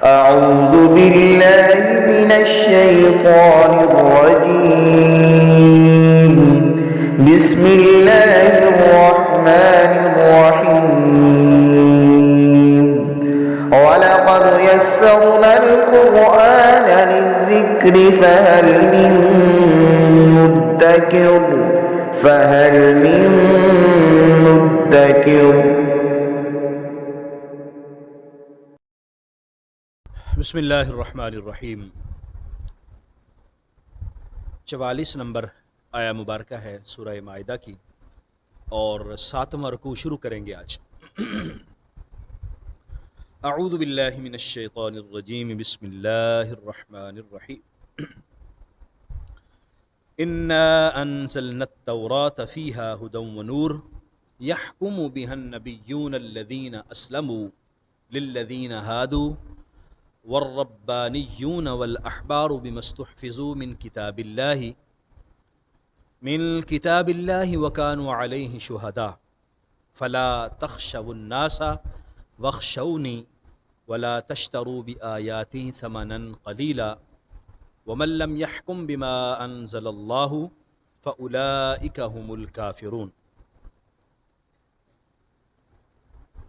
أعوذ بالله من الشيطان الرجيم. بسم الله الرحمن الرحيم. ولقد يسرنا القرآن للذكر فهل من مدكر. بسم اللہ الرحمن الرحیم۔ 44 نمبر آیا مبارکہ ہے سورہ مائدہ کی، اور 7واں رکوع شروع کریں گے آج۔ اعوذ باللہ من الشیطان الرجیم، بسم اللہ الرحمن الرحیم۔ انا انزلنا التوراة فیہا ھدی ونور یحکم بها النبیون الذین اسلموا للذین ھادوا والربانیون والاحبار بما استحفظوا من کتاب اللہ وکانوا علیہ شہداء فلا تخشوا الناس واخشونی ولا تشتروا بآیاتی ثمنا قلیلا ومن لم يحكم بما انزل اللہ فاولئک هم الکافرون۔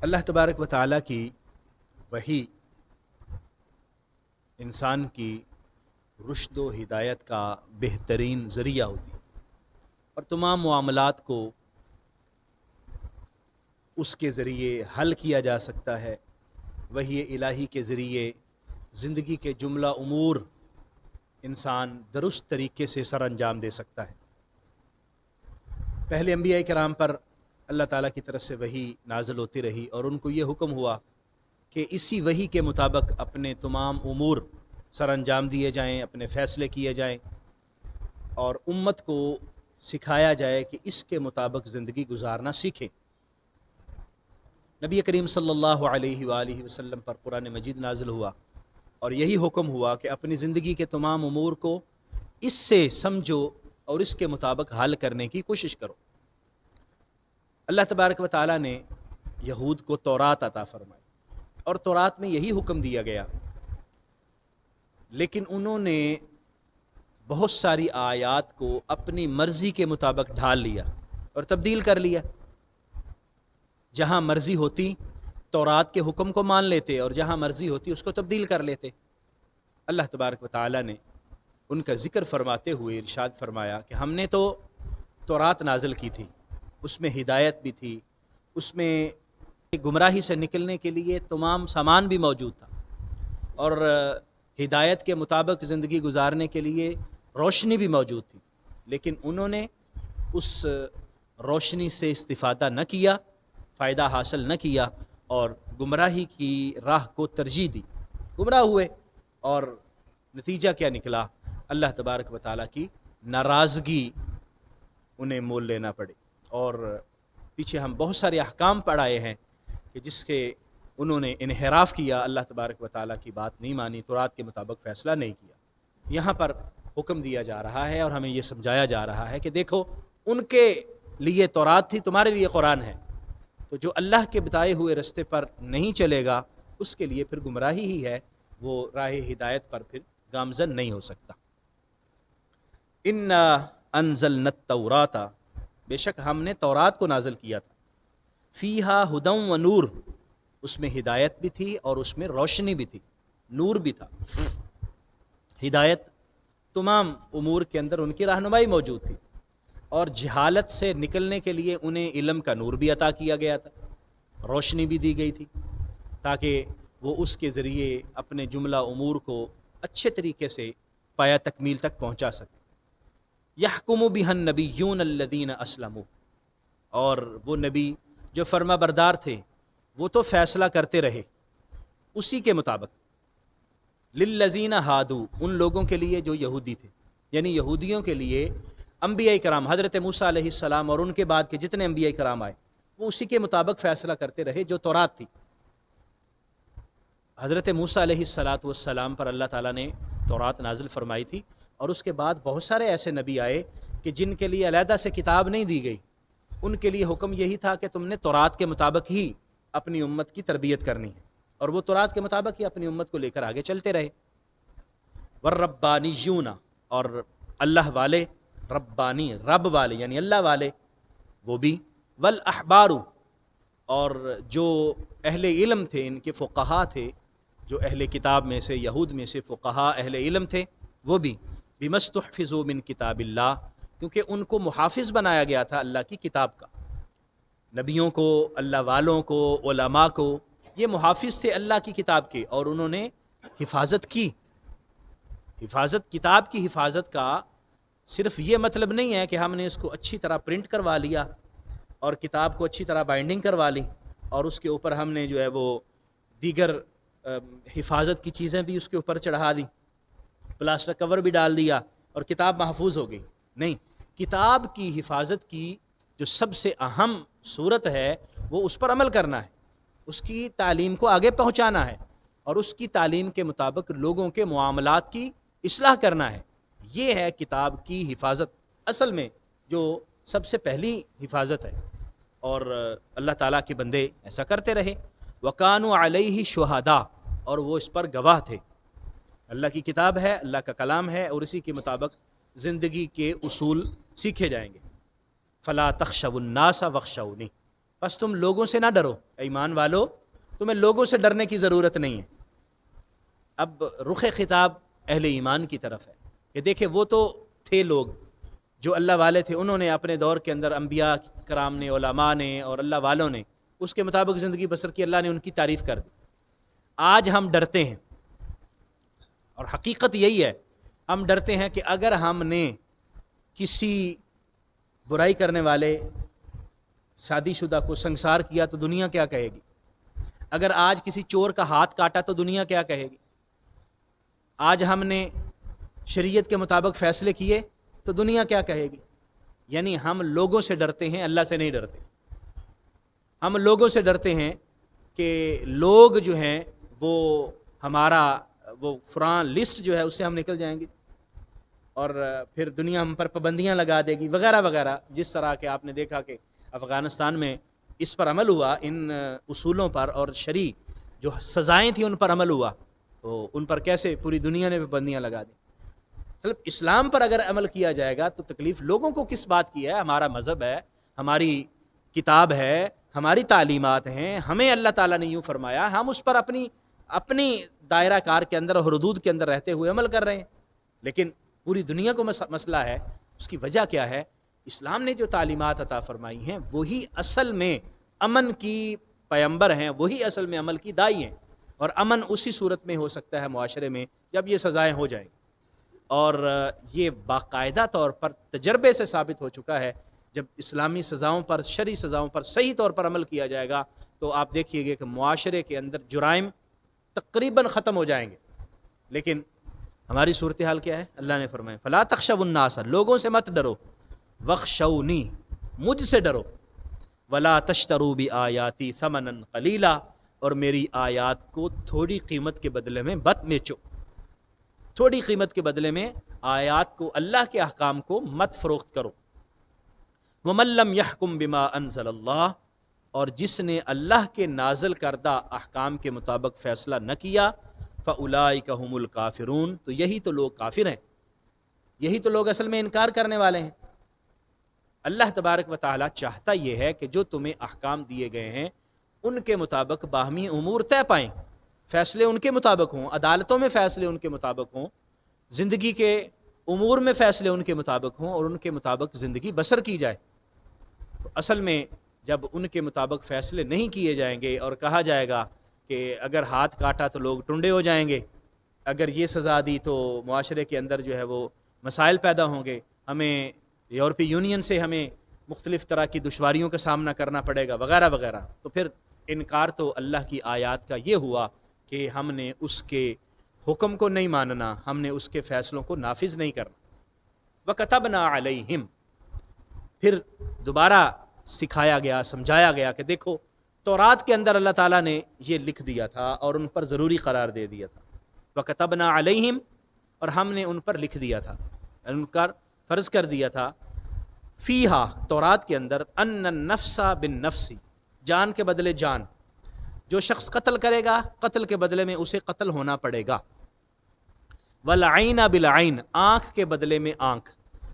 اللہ تبارک و تعالیٰ کی وحی انسان کی رشد و ہدایت کا بہترین ذریعہ ہوتی ہے، اور تمام معاملات کو اس کے ذریعے حل کیا جا سکتا ہے۔ وحی الہی کے ذریعے زندگی کے جملہ امور انسان درست طریقے سے سر انجام دے سکتا ہے۔ پہلے انبیاء کرام پر اللہ تعالیٰ کی طرف سے وحی نازل ہوتی رہی، اور ان کو یہ حکم ہوا کہ اسی وحی کے مطابق اپنے تمام امور سر انجام دیے جائیں، اپنے فیصلے کیے جائیں، اور امت کو سکھایا جائے کہ اس کے مطابق زندگی گزارنا سیکھیں۔ نبی کریم صلی اللہ علیہ وآلہ وسلم پر قرآن مجید نازل ہوا، اور یہی حکم ہوا کہ اپنی زندگی کے تمام امور کو اس سے سمجھو اور اس کے مطابق حل کرنے کی کوشش کرو۔ اللہ تبارک و تعالیٰ نے یہود کو تورات عطا فرمائی، اور تورات میں یہی حکم دیا گیا، لیکن انہوں نے بہت ساری آیات کو اپنی مرضی کے مطابق ڈھال لیا اور تبدیل کر لیا۔ جہاں مرضی ہوتی تورات کے حکم کو مان لیتے، اور جہاں مرضی ہوتی اس کو تبدیل کر لیتے۔ اللہ تبارک و تعالیٰ نے ان کا ذکر فرماتے ہوئے ارشاد فرمایا کہ ہم نے تو تورات نازل کی تھی، اس میں ہدایت بھی تھی، اس میں گمراہی سے نکلنے کے لیے تمام سامان بھی موجود تھا، اور ہدایت کے مطابق زندگی گزارنے کے لیے روشنی بھی موجود تھی، لیکن انہوں نے اس روشنی سے استفادہ نہ کیا، فائدہ حاصل نہ کیا، اور گمراہی کی راہ کو ترجیح دی، گمراہ ہوئے، اور نتیجہ کیا نکلا؟ اللہ تبارک و تعالیٰ کی ناراضگی انہیں مول لینا پڑے۔ اور پیچھے ہم بہت سارے احکام پڑھائے ہیں کہ جس کے انہوں نے انحراف کیا، اللہ تبارک و تعالیٰ کی بات نہیں مانی، تورات کے مطابق فیصلہ نہیں کیا۔ یہاں پر حکم دیا جا رہا ہے اور ہمیں یہ سمجھایا جا رہا ہے کہ دیکھو، ان کے لیے تورات تھی، تمہارے لیے قرآن ہے، تو جو اللہ کے بتائے ہوئے رستے پر نہیں چلے گا اس کے لیے پھر گمراہی ہی ہے، وہ راہ ہدایت پر پھر گامزن نہیں ہو سکتا۔ انا انزلنا التوراۃ، بے شک ہم نے تورات کو نازل کیا تھا، فیہا ھدی ونور، اس میں ہدایت بھی تھی اور اس میں روشنی بھی تھی، نور بھی تھا۔ ہدایت تمام امور کے اندر ان کی رہنمائی موجود تھی، اور جہالت سے نکلنے کے لیے انہیں علم کا نور بھی عطا کیا گیا تھا، روشنی بھی دی گئی تھی، تاکہ وہ اس کے ذریعے اپنے جملہ امور کو اچھے طریقے سے پایا تکمیل تک پہنچا سکے۔ یحکم بها النبیون الذین اسلموا، اور وہ نبی جو فرما بردار تھے وہ تو فیصلہ کرتے رہے اسی کے مطابق، للذین ہادوا، ان لوگوں کے لیے جو یہودی تھے، یعنی یہودیوں کے لیے انبیاء کرام حضرت موسیٰ علیہ السلام اور ان کے بعد کے جتنے انبیاء کرام آئے وہ اسی کے مطابق فیصلہ کرتے رہے جو تورات تھی۔ حضرت موسیٰ علیہ السلام پر اللہ تعالیٰ نے تورات نازل فرمائی تھی، اور اس کے بعد بہت سارے ایسے نبی آئے کہ جن کے لیے علیحدہ سے کتاب نہیں دی گئی، ان کے لیے حکم یہی تھا کہ تم نے تورات کے مطابق ہی اپنی امت کی تربیت کرنی ہے اور وہ تورات کے مطابق ہی اپنی امت کو لے کر آگے چلتے رہے۔ والربانیون، اور اللہ والے، ربانی رب والے یعنی اللہ والے وہ بھی، والاحبار، اور جو اہل علم تھے، ان کے فقہا تھے، جو اہل کتاب میں سے، یہود میں سے فقہا اہل علم تھے وہ بھی، بمستحفظوا من کتاب اللہ، کیونکہ ان کو محافظ بنایا گیا تھا اللہ کی کتاب کا، نبیوں کو، اللہ والوں کو، علماء کو، یہ محافظ تھے اللہ کی کتاب کے، اور انہوں نے حفاظت کی۔ حفاظت، کتاب کی حفاظت کا صرف یہ مطلب نہیں ہے کہ ہم نے اس کو اچھی طرح پرنٹ کروا لیا اور کتاب کو اچھی طرح بائنڈنگ کروا لی اور اس کے اوپر ہم نے جو ہے وہ دیگر حفاظت کی چیزیں بھی اس کے اوپر چڑھا دی، پلاسٹر کور بھی ڈال دیا اور کتاب محفوظ ہو گئی۔ نہیں، کتاب کی حفاظت کی جو سب سے اہم صورت ہے وہ اس پر عمل کرنا ہے، اس کی تعلیم کو آگے پہنچانا ہے اور اس کی تعلیم کے مطابق لوگوں کے معاملات کی اصلاح کرنا ہے۔ یہ ہے کتاب کی حفاظت، اصل میں جو سب سے پہلی حفاظت ہے، اور اللہ تعالیٰ کے بندے ایسا کرتے رہے۔ وَكَانُوا عَلَيْهِ شُهَدَاءَ، اور وہ اس پر گواہ تھے۔ اللہ کی کتاب ہے، اللہ کا کلام ہے، اور اسی کے مطابق زندگی کے اصول سیکھے جائیں گے۔ فَلَا تَخْشَوُا النَّاسَ وَاخْشَوْنِی، بس تم لوگوں سے نہ ڈرو، ایمان والو تمہیں لوگوں سے ڈرنے کی ضرورت نہیں ہے۔ اب رخ خطاب اہل ایمان کی طرف ہے کہ دیکھیں وہ تو تھے لوگ جو اللہ والے تھے، انہوں نے اپنے دور کے اندر انبیاء کرام نے، علماء نے اور اللہ والوں نے اس کے مطابق زندگی بسر کی، اللہ نے ان کی تعریف کر دی۔ آج ہم ڈرتے ہیں، اور حقیقت یہی ہے، ہم ڈرتے ہیں کہ اگر ہم نے کسی برائی کرنے والے شادی شدہ کو سنسار کیا تو دنیا کیا کہے گی؟ اگر آج کسی چور کا ہاتھ کاٹا تو دنیا کیا کہے گی؟ آج ہم نے شریعت کے مطابق فیصلے کیے تو دنیا کیا کہے گی؟ یعنی ہم لوگوں سے ڈرتے ہیں، اللہ سے نہیں ڈرتے۔ ہم لوگوں سے ڈرتے ہیں کہ لوگ جو ہیں وہ ہمارا وہ فران لسٹ جو ہے اس سے ہم نکل جائیں گے اور پھر دنیا ہم پر پابندیاں لگا دے گی وغیرہ وغیرہ۔ جس طرح کہ آپ نے دیکھا کہ افغانستان میں اس پر عمل ہوا، ان اصولوں پر اور شرعی جو سزائیں تھیں ان پر عمل ہوا، تو ان پر کیسے پوری دنیا نے پابندیاں لگا دی۔ مطلب اسلام پر اگر عمل کیا جائے گا تو تکلیف لوگوں کو کس بات کی ہے؟ ہمارا مذہب ہے، ہماری کتاب ہے، ہماری تعلیمات ہیں، ہمیں اللہ تعالیٰ نے یوں فرمایا، ہم اس پر اپنی دائرہ کار کے اندر اور حدود کے اندر رہتے ہوئے عمل کر رہے ہیں۔ لیکن پوری دنیا کو مسئلہ ہے، اس کی وجہ کیا ہے؟ اسلام نے جو تعلیمات عطا فرمائی ہیں وہی اصل میں امن کی پیمبر ہیں، وہی اصل میں عمل کی داعی ہیں، اور امن اسی صورت میں ہو سکتا ہے معاشرے میں جب یہ سزائیں ہو جائیں، اور یہ باقاعدہ طور پر تجربے سے ثابت ہو چکا ہے۔ جب اسلامی سزاؤں پر، شرعی سزاؤں پر صحیح طور پر عمل کیا جائے گا تو آپ دیکھیے گے کہ معاشرے کے اندر جرائم تقریباً ختم ہو جائیں گے۔ لیکن ہماری صورتحال کیا ہے؟ اللہ نے فرمایا فلا تخشوا الناس، لوگوں سے مت ڈرو، واخشونی، مجھ سے ڈرو، ولا تشتروا بآیاتی ثمنا قلیلا، اور میری آیات کو تھوڑی قیمت کے بدلے میں مت بیچو، تھوڑی قیمت کے بدلے میں آیات کو، اللہ کے احکام کو مت فروخت کرو۔ ومن لم يحكم بما انزل اللہ، اور جس نے اللہ کے نازل کردہ احکام کے مطابق فیصلہ نہ کیا، فاولئک هم الکافرون، تو یہی تو لوگ کافر ہیں، یہی تو لوگ اصل میں انکار کرنے والے ہیں۔ اللہ تبارک و تعالیٰ چاہتا یہ ہے کہ جو تمہیں احکام دیے گئے ہیں ان کے مطابق باہمی امور طے پائیں، فیصلے ان کے مطابق ہوں، عدالتوں میں فیصلے ان کے مطابق ہوں، زندگی کے امور میں فیصلے ان کے مطابق ہوں، اور ان کے مطابق زندگی بسر کی جائے۔ تو اصل میں جب ان کے مطابق فیصلے نہیں کیے جائیں گے اور کہا جائے گا کہ اگر ہاتھ کاٹا تو لوگ ٹنڈے ہو جائیں گے، اگر یہ سزا دی تو معاشرے کے اندر جو ہے وہ مسائل پیدا ہوں گے، ہمیں یورپی یونین سے ہمیں مختلف طرح کی دشواریوں کا سامنا کرنا پڑے گا وغیرہ وغیرہ، تو پھر انکار تو اللہ کی آیات کا یہ ہوا کہ ہم نے اس کے حکم کو نہیں ماننا، ہم نے اس کے فیصلوں کو نافذ نہیں کرنا۔ وَكَتَبْنَا عَلَيْهِمْ، پھر دوبارہ سکھایا گیا، سمجھایا گیا کہ دیکھو تورات کے اندر اللہ تعالیٰ نے یہ لکھ دیا تھا اور ان پر ضروری قرار دے دیا تھا۔ وَكَتَبْنَا عَلَيْهِمْ، اور ہم نے ان پر لکھ دیا تھا، ان کا فرض کر دیا تھا، فیہا، تورات کے اندر، ان النفس بالنفس، جان کے بدلے جان، جو شخص قتل کرے گا قتل کے بدلے میں اسے قتل ہونا پڑے گا۔ والعین بالعین، آنکھ کے بدلے میں آنکھ،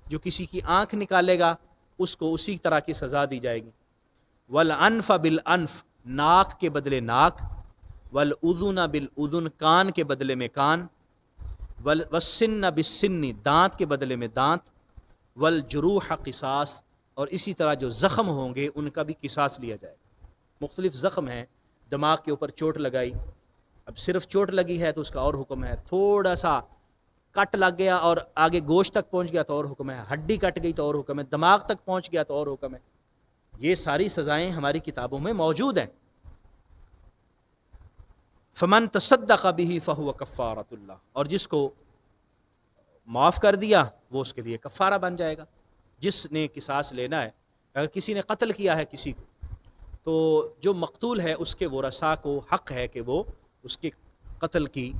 جو کسی کی آنکھ نکالے گا اس کو اسی طرح کی سزا دی جائے گی۔ والانف بالانف، ناک کے بدلے ناک۔ والاذن بالاذن، کان کے بدلے میں کان۔ والسن بالسن، دانت کے بدلے میں دانت۔ والجروح قصاص، اور اسی طرح جو زخم ہوں گے ان کا بھی قصاص لیا جائے گا۔ مختلف زخم ہیں، دماغ کے اوپر چوٹ لگائی، اب صرف چوٹ لگی ہے تو اس کا اور حکم ہے، تھوڑا سا کٹ لگ گیا اور آگے گوشت تک پہنچ گیا تو اور حکم ہے، ہڈی کٹ گئی تو اور حکم ہے، دماغ تک پہنچ گیا تو اور حکم ہے۔ یہ ساری سزائیں ہماری کتابوں میں موجود ہیں۔ فمن تصدق به فهو کفارۃ اللہ، اور جس کو معاف کر دیا وہ اس کے لیے کفارہ بن جائے گا۔ جس نے قصاص لینا ہے، اگر کسی نے قتل کیا ہے کسی کو، تو جو مقتول ہے اس کے ورثاء کو حق ہے کہ وہ اس کے قتل کی،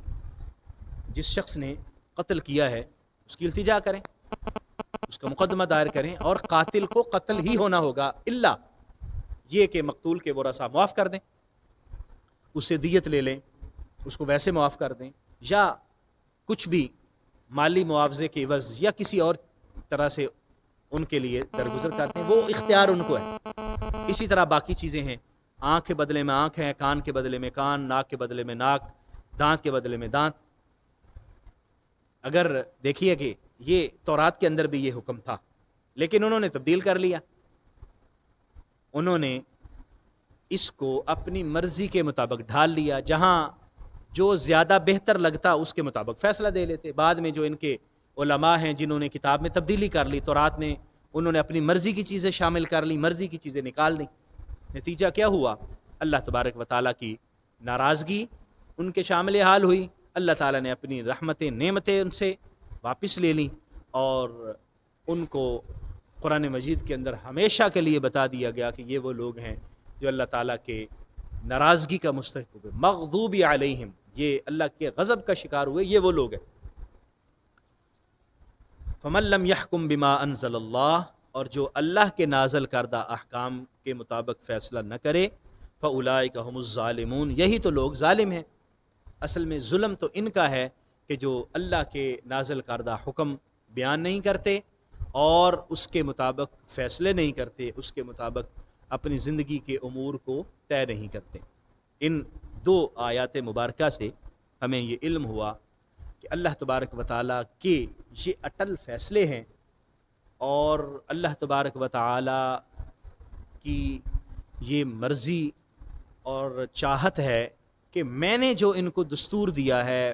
جس شخص نے قتل کیا ہے اس کی التجا کریں، اس کا مقدمہ دائر کریں، اور قاتل کو قتل ہی ہونا ہوگا، الا یہ کہ مقتول کے ورثاء معاف کر دیں، اس سے دیت لے لیں، اس کو ویسے معاف کر دیں، یا کچھ بھی مالی معاوضے کے عوض یا کسی اور طرح سے ان کے لیے درگزر کرتے ہیں، وہ اختیار ان کو ہے۔ اسی طرح باقی چیزیں ہیں، آنکھ کے بدلے میں آنکھ ہے، کان کے بدلے میں کان، ناک کے بدلے میں ناک، دانت کے بدلے میں دانت۔ اگر دیکھیے کہ یہ تورات کے اندر بھی یہ حکم تھا، لیکن انہوں نے تبدیل کر لیا، انہوں نے اس کو اپنی مرضی کے مطابق ڈھال لیا، جہاں جو زیادہ بہتر لگتا اس کے مطابق فیصلہ دے لیتے۔ بعد میں جو ان کے علماء ہیں جنہوں نے کتاب میں تبدیلی کر لی، تورات میں انہوں نے اپنی مرضی کی چیزیں شامل کر لی، مرضی کی چیزیں نکال دیں، نتیجہ کیا ہوا؟ اللہ تبارک و تعالیٰ کی ناراضگی ان کے شامل حال ہوئی، اللہ تعالیٰ نے اپنی رحمتیں نعمتیں ان سے واپس لے لیں، اور ان کو قرآن مجید کے اندر ہمیشہ کے لیے بتا دیا گیا کہ یہ وہ لوگ ہیں جو اللہ تعالیٰ کے ناراضگی کا مستحق ہوئے، مغضوب علیہم، یہ اللہ کے غضب کا شکار ہوئے، یہ وہ لوگ ہیں۔ فمن لم يحكم بما انزل اللہ، اور جو اللہ کے نازل کردہ احکام کے مطابق فیصلہ نہ کرے، فاولئک هم الظالمون، یہی تو لوگ ظالم ہیں۔ اصل میں ظلم تو ان کا ہے کہ جو اللہ کے نازل کردہ حکم بیان نہیں کرتے اور اس کے مطابق فیصلے نہیں کرتے، اس کے مطابق اپنی زندگی کے امور کو طے نہیں کرتے۔ ان دو آیات مبارکہ سے ہمیں یہ علم ہوا کہ اللہ تبارک و تعالیٰ کے یہ اٹل فیصلے ہیں، اور اللہ تبارک و تعالیٰ کی یہ مرضی اور چاہت ہے کہ میں نے جو ان کو دستور دیا ہے،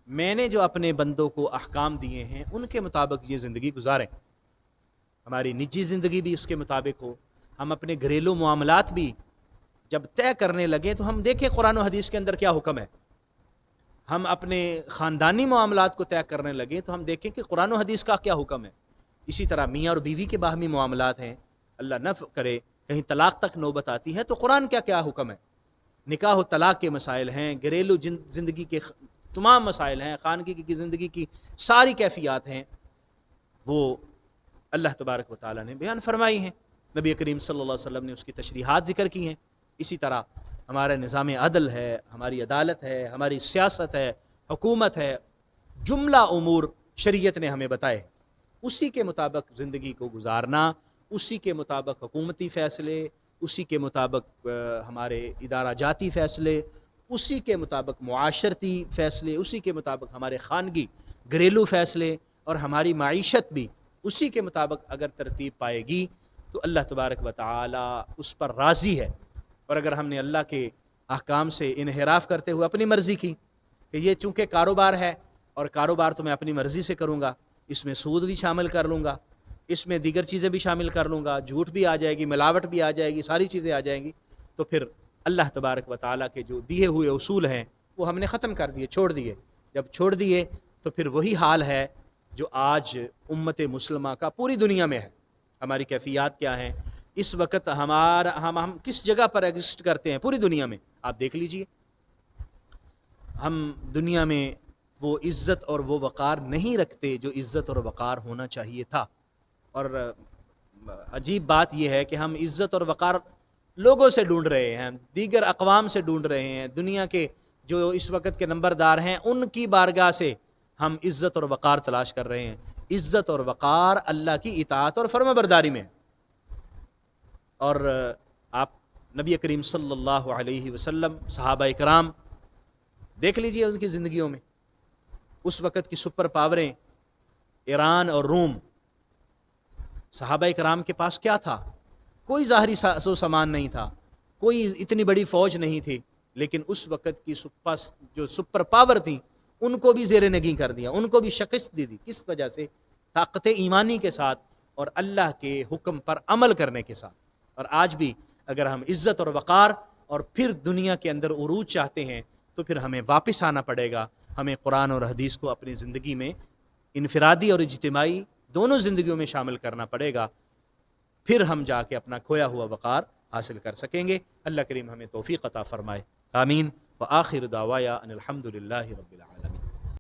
میں نے جو اپنے بندوں کو احکام دیے ہیں، ان کے مطابق یہ زندگی گزاریں، ہماری نجی زندگی بھی اس کے مطابق ہو، ہم اپنے گھریلو معاملات بھی جب طے کرنے لگیں تو ہم دیکھیں قرآن و حدیث کے اندر کیا حکم ہے، ہم اپنے خاندانی معاملات کو طے کرنے لگیں تو ہم دیکھیں کہ قرآن و حدیث کا کیا حکم ہے۔ اسی طرح میاں اور بیوی کے باہمی معاملات ہیں، اللہ نہ کرے کہیں طلاق تک نوبت آتی ہے تو قرآن کیا کیا حکم ہے، نکاح و طلاق کے مسائل ہیں، گھریلو زندگی کے تمام مسائل ہیں، خانگی کی زندگی کی ساری کیفیات ہیں، وہ اللہ تبارک و تعالیٰ نے بیان فرمائی ہیں، نبی کریم صلی اللہ علیہ وسلم نے اس کی تشریحات ذکر کی ہیں۔ اسی طرح ہمارا نظام عدل ہے، ہماری عدالت ہے، ہماری سیاست ہے، حکومت ہے، جملہ امور شریعت نے ہمیں بتائے، اسی کے مطابق زندگی کو گزارنا، اسی کے مطابق حکومتی فیصلے، اسی کے مطابق ہمارے ادارہ جاتی فیصلے، اسی کے مطابق معاشرتی فیصلے، اسی کے مطابق ہمارے خانگی گھریلو فیصلے، اور ہماری معیشت بھی اسی کے مطابق اگر ترتیب پائے گی تو اللہ تبارک و تعالی اس پر راضی ہے۔ اور اگر ہم نے اللہ کے احکام سے انحراف کرتے ہوئے اپنی مرضی کی کہ یہ چونکہ کاروبار ہے اور کاروبار تو میں اپنی مرضی سے کروں گا، اس میں سود بھی شامل کر لوں گا، اس میں دیگر چیزیں بھی شامل کر لوں گا، جھوٹ بھی آ جائے گی، ملاوٹ بھی آ جائے گی، ساری چیزیں آ جائیں گی، تو پھر اللہ تبارک و تعالیٰ کے جو دیے ہوئے اصول ہیں وہ ہم نے ختم کر دیے، چھوڑ دیے۔ جب چھوڑ دیے تو پھر وہی حال ہے جو آج امت مسلمہ کا پوری دنیا میں ہے۔ ہماری کیفیات کیا ہیں اس وقت، ہم کس جگہ پر ایگزسٹ کرتے ہیں پوری دنیا میں، آپ دیکھ لیجئے۔ ہم دنیا میں وہ عزت اور وہ وقار نہیں رکھتے جو عزت اور وقار ہونا چاہیے تھا، اور عجیب بات یہ ہے کہ ہم عزت اور وقار لوگوں سے ڈھونڈ رہے ہیں، دیگر اقوام سے ڈھونڈ رہے ہیں، دنیا کے جو اس وقت کے نمبردار ہیں ان کی بارگاہ سے ہم عزت اور وقار تلاش کر رہے ہیں۔ عزت اور وقار اللہ کی اطاعت اور فرما برداری میں۔ اور آپ نبی کریم صلی اللہ علیہ وسلم، صحابہ کرام دیکھ لیجئے ان کی زندگیوں میں، اس وقت کی سپر پاوریں ایران اور روم، صحابہ کرام کے پاس کیا تھا؟ کوئی ظاہری ساز و سامان نہیں تھا، کوئی اتنی بڑی فوج نہیں تھی، لیکن اس وقت کی جو سپر پاور تھی ان کو بھی زیر نگیں کر دیا، ان کو بھی شکست دی۔ کس وجہ سے؟ طاقت ایمانی کے ساتھ اور اللہ کے حکم پر عمل کرنے کے ساتھ۔ اور آج بھی اگر ہم عزت اور وقار اور پھر دنیا کے اندر عروج چاہتے ہیں تو پھر ہمیں واپس آنا پڑے گا، ہمیں قرآن اور حدیث کو اپنی زندگی میں انفرادی اور اجتماعی دونوں زندگیوں میں شامل کرنا پڑے گا، پھر ہم جا کے اپنا کھویا ہوا وقار حاصل کر سکیں گے۔ اللہ کریم ہمیں توفیق عطا فرمائے، آمین۔ وآخر دعوایا ان الحمد للہ رب العالمین۔